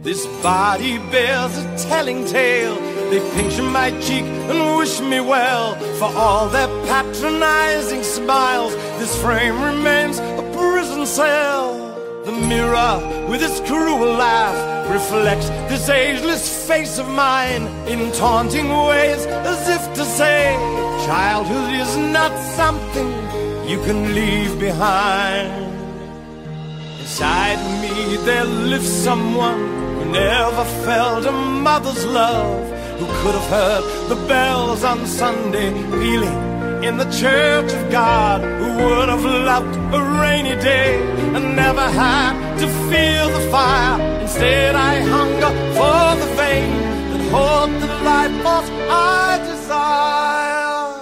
This body bears a telling tale. They pinch my cheek and wish me well. For all their patronizing smiles, this frame remains a prison cell. The mirror with its cruel laugh reflects this ageless face of mine in taunting ways, as if to say, childhood is not something you can leave behind. Inside me there lives someone who never felt a mother's love, who could have heard the bells on Sunday pealing in the church of God, who would have loved a rainy day and never had to feel the fire. Instead I hunger for the vein that holds the life force I desire.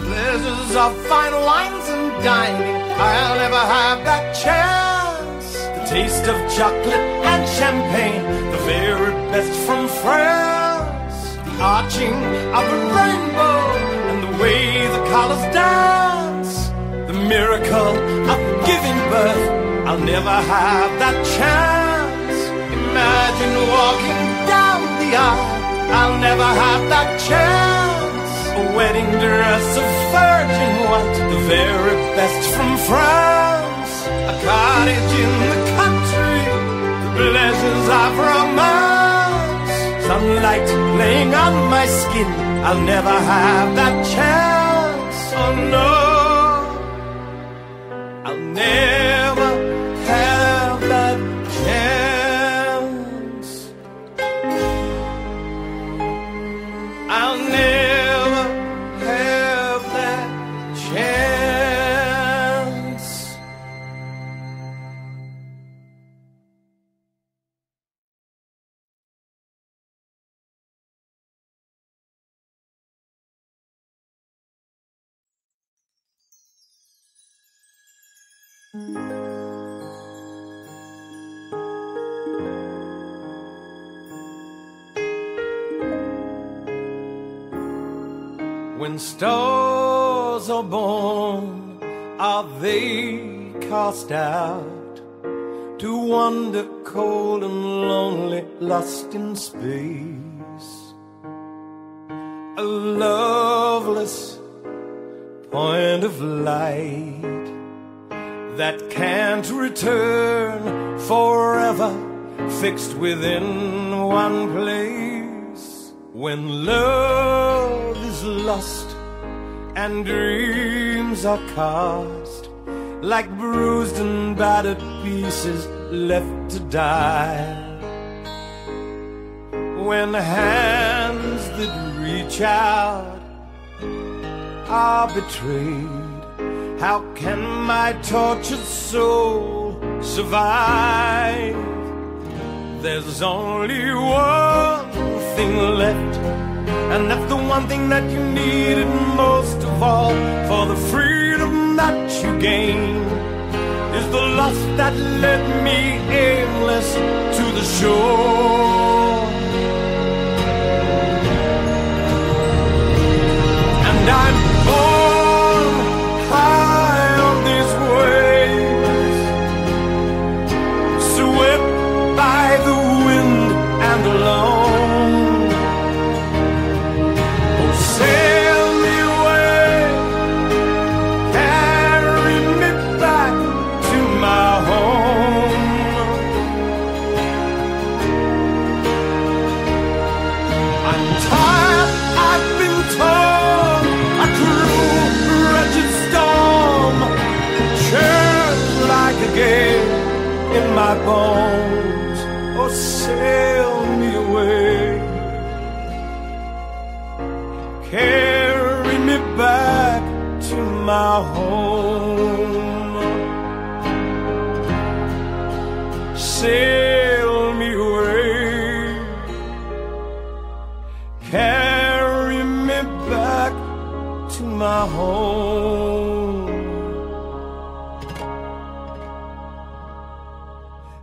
Pleasures of fine wines and dining, I'll never have that chance. The taste of chocolate and champagne, the very best from France. The arching of the rainbow and the way the colors dance. The miracle of giving birth, I'll never have that chance. Imagine walking down the aisle, I'll never have that chance. a wedding dress of virgin white, the very best from France, a cottage in the country, the pleasures of romance, sunlight playing on my skin. I'll never have that chance. Oh no, I'll never have that chance. I'll never have that chance. When stars are born, are they cast out to wander cold and lonely, lost in space? A loveless point of light that can't return, forever fixed within one place. When love is lost and dreams are cast like bruised and battered pieces left to die. When hands that reach out are betrayed, how can my tortured soul survive? There's only one thing left, and that's the one thing that you needed most of all. For the freedom that you gained is the lust that led me aimless to the shore. And I'm born high on these waves, swept by the wind and alone. Oh, sail me away, carry me back to my home. I'm tired, I've been torn, a cruel, wretched storm churns like a gale in my bones. Oh, sail me away, carry me back to my home. Sail me away, carry me back to my home.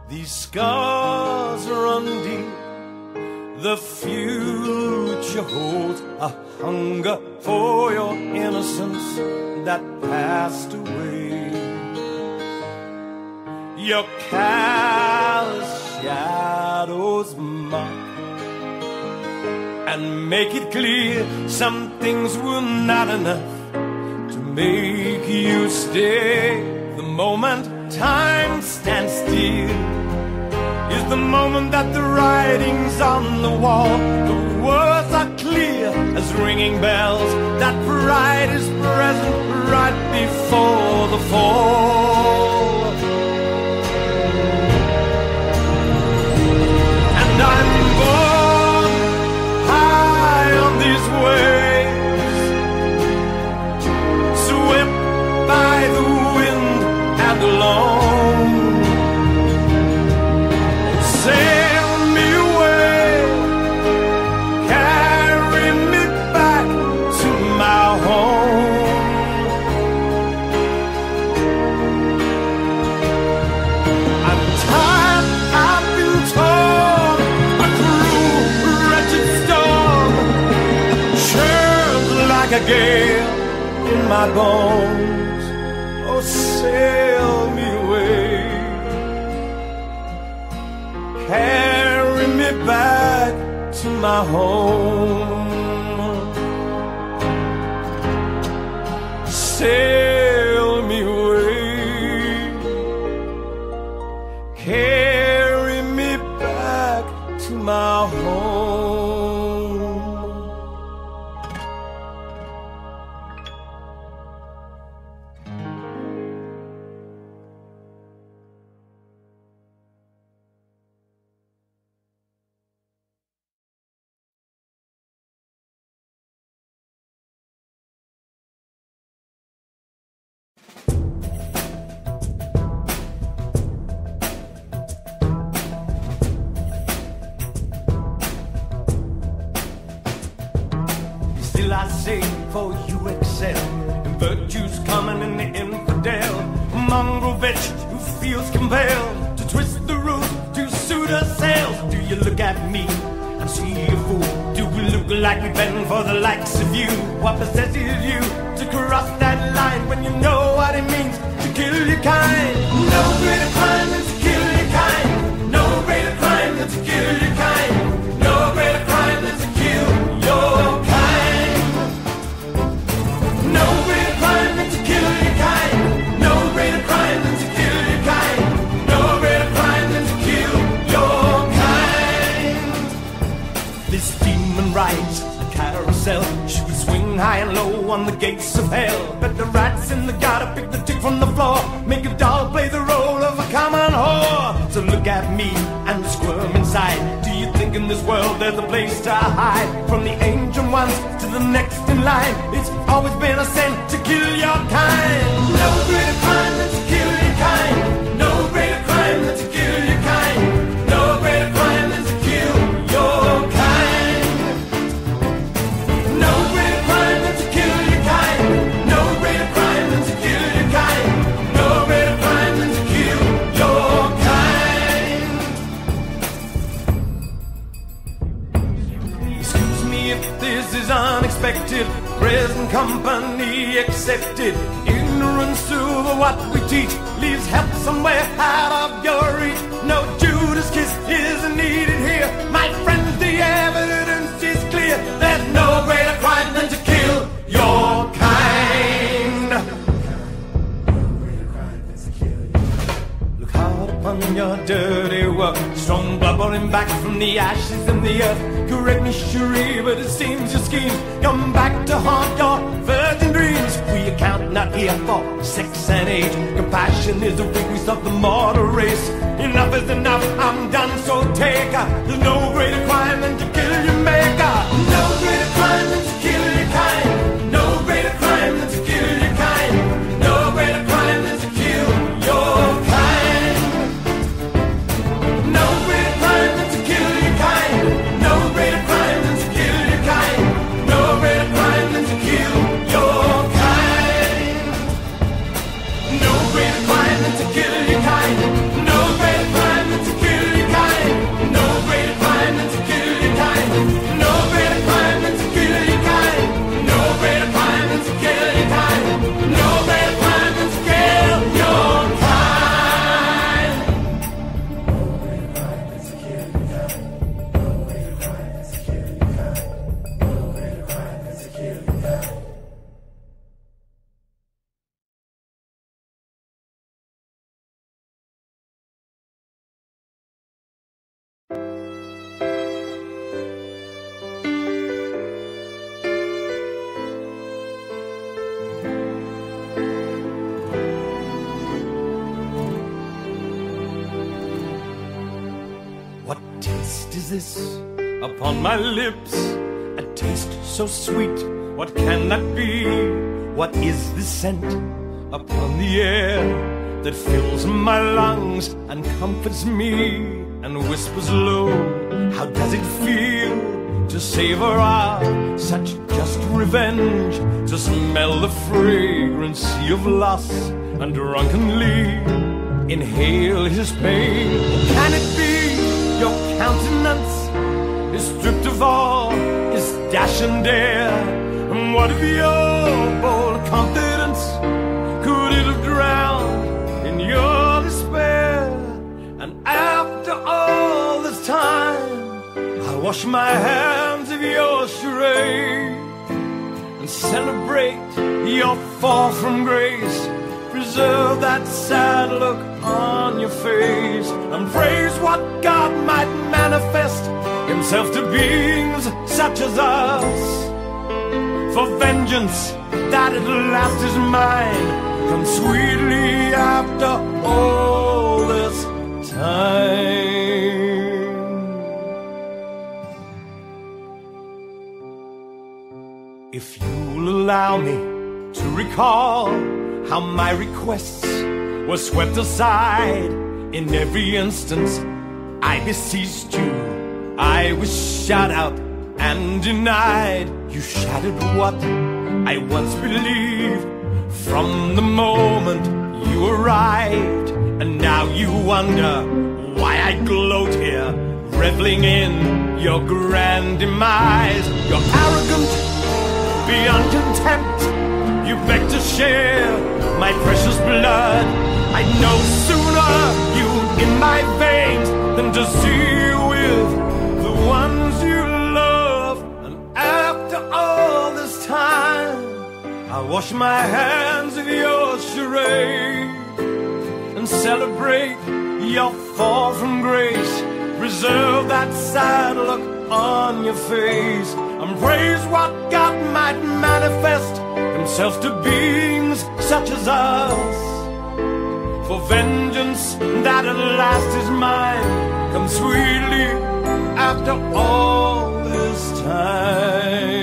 These scars run deep, the future holds a hunger for your innocence that passed away. Your callous shadows mock and make it clear some things were not enough to make you stay. The moment time stands still is the moment that the writing's on the wall. The words are clear as ringing bells, that pride is present right before the fall. And I'm born high on these waves, swept by the wind and alone. Sail me away, carry me back to my home. I'm tired, I've been torn, a cruel, wretched storm churns like a gale in my bones. Oh, sail me away, carry me back to my home. sail me away. Carry me back to my home. Still I say, for you excel in virtues common in the infidel, a mongrel wretch who feels compelled to twist the rules to suit herself. Do you look at me and see a fool? Do we look like we bend for the likes of you? What possesses you to cross that line when you know what it means to kill your kind? No greater crime than to kill your kind. No greater crime than to kill your kind. No greater crime than to kill your kind. No greater crime than to kill your kind. No greater crime than to kill your kind. No greater crime than to kill your kind. This demon rides a carousel. She will swing high and low on the gates of hell. But the rats in the gutter pick the tick from the floor, make a doll play the role of a common whore. So look at me and squirm inside. Do you think in this world there's a place to hide from the ancient ones to the next in line? It's always been a sin to kill your kind. No greater crime than to kill your kind. No greater crime than to kill your kind. No greater crime than to kill your kind. No greater crime than to kill your kind. No greater crime than to kill your kind. No greater crime than to kill your kind. Excuse me if this is unexpected, present company accepted. Ignorance over what we teach leaves help somewhere out of your reach. No Judas kiss isn't needed here. My friends, the evidence is clear. There's no greater crime than to kill your kind. No greater crime than to kill your kind. Look hard upon your dirty work. Strong blood running back from the ashes in the earth. Correct me, Cherie, but it seems your schemes come back to haunt your virgin dreams. We account not here for sex and age. Compassion is the weakness of the mortal race. Enough is enough, I'm done, so take her. There's no greater crime than to kill your maker. No greater crime than to kill your kind. No greater crime than to kill your kind. No greater crime than to kill your kind. No greater crime than to kill your kind. No greater crime than to kill your kind. No greater crime than to kill your kind. No greater crime than to kill your kind. No greater crime than to kill your kind. No greater crime than to kill your kind. No greater crime than to kill your kind. No greater crime than to kill your kind. No greater crime than to kill your kind. No greater crime than to kill your kind. No greater crime than to kill your kind. No greater crime than to kill your kind. What taste is this upon my lips? A taste so sweet, what can that be? What is this scent upon the air that fills my lungs and comforts me and whispers low? How does it feel to savor such just revenge? To smell the fragrancy of loss and drunkenly inhale his pain? Can it be your countenance is stripped of all his dash and dare? And what if your bold confidence could it have drowned in your despair? And after all this time, I wash my hands of your charade and celebrate your fall from grace. Preserve that sad look on your face, and praise what God might manifest himself to beings such as us. For vengeance that at last is mine comes sweetly after all this time. If you'll allow me to recall how my requests were swept aside in every instance I beseeched you, I was shut out and denied. You shattered what I once believed from the moment you arrived, and now you wonder why I gloat here, reveling in your grand demise. You're arrogant beyond contempt. You beg to share my precious blood. I know sooner you in my veins than to see you with the ones you love. And after all this time, I'll wash my hands of your charade and celebrate your fall from grace. Preserve that sad look on your face, and praise what God might manifest himself to beings such as us. For vengeance that at last is mine comes sweetly after all this time.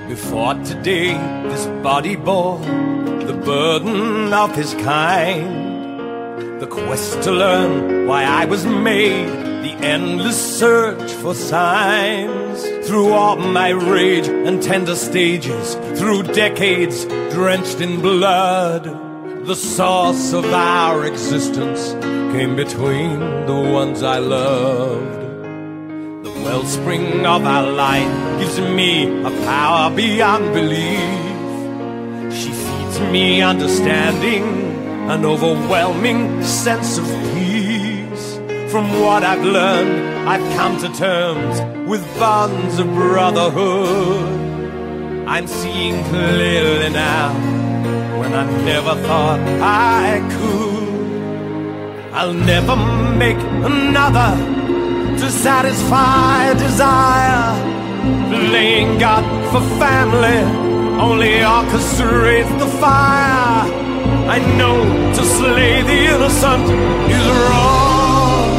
Before today, this body bore the burden of his kind, the quest to learn why I was made, the endless search for signs. Through all my rage and tender stages, through decades drenched in blood, the source of our existence came between the ones I loved. The wellspring of our light gives me a power beyond belief. She feeds me understanding, an overwhelming sense of peace. From what I've learned, I've come to terms with bonds of brotherhood. I'm seeing clearly now when I never thought I could. I'll never make another to satisfy desire. Playing God for family only orchestrates the fire. I know to slay the innocent is wrong,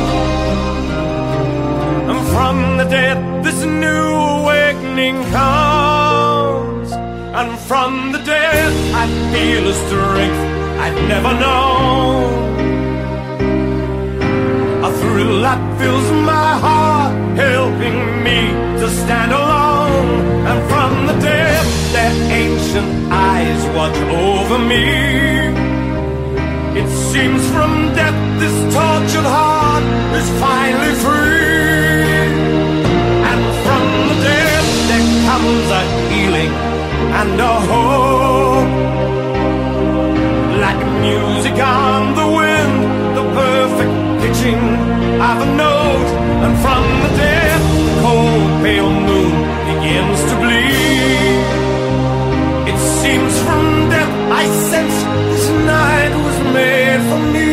and from the dead this new awakening comes. And from the dead I feel a strength I've never known, a thrill that fills my heart, helping me to stand alone. And from the dead, their ancient eyes watch over me. It seems from death this tortured heart is finally free. And from the dead there comes a healing and a hope, like music on the wind, the perfect pitching of a note. And from the dead, the cold pale moon begins to bleed. It seems from death I sense this night was made for me.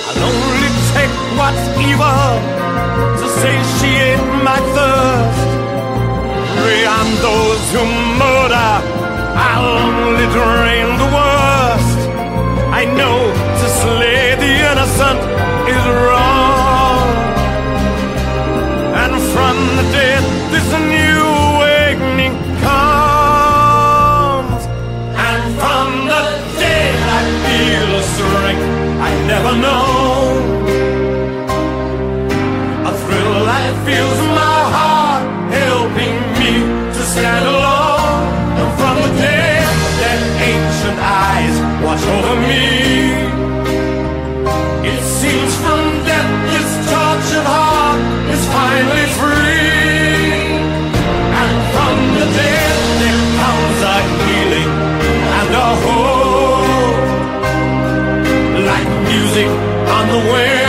I'll only take what's evil satiate my thirst. Beyond those who murder, I'll only drain the worst. I know to slay the innocent is wrong, and from the dead this new awakening comes. And from the dead I feel a strength I've never known, a thrill that fills my heart, helping me to stand alone. And from the dead, their ancient eyes watch over me. It seems from death this tortured heart is finally free. And from the dead there comes a healing and a hope, like music on the wind.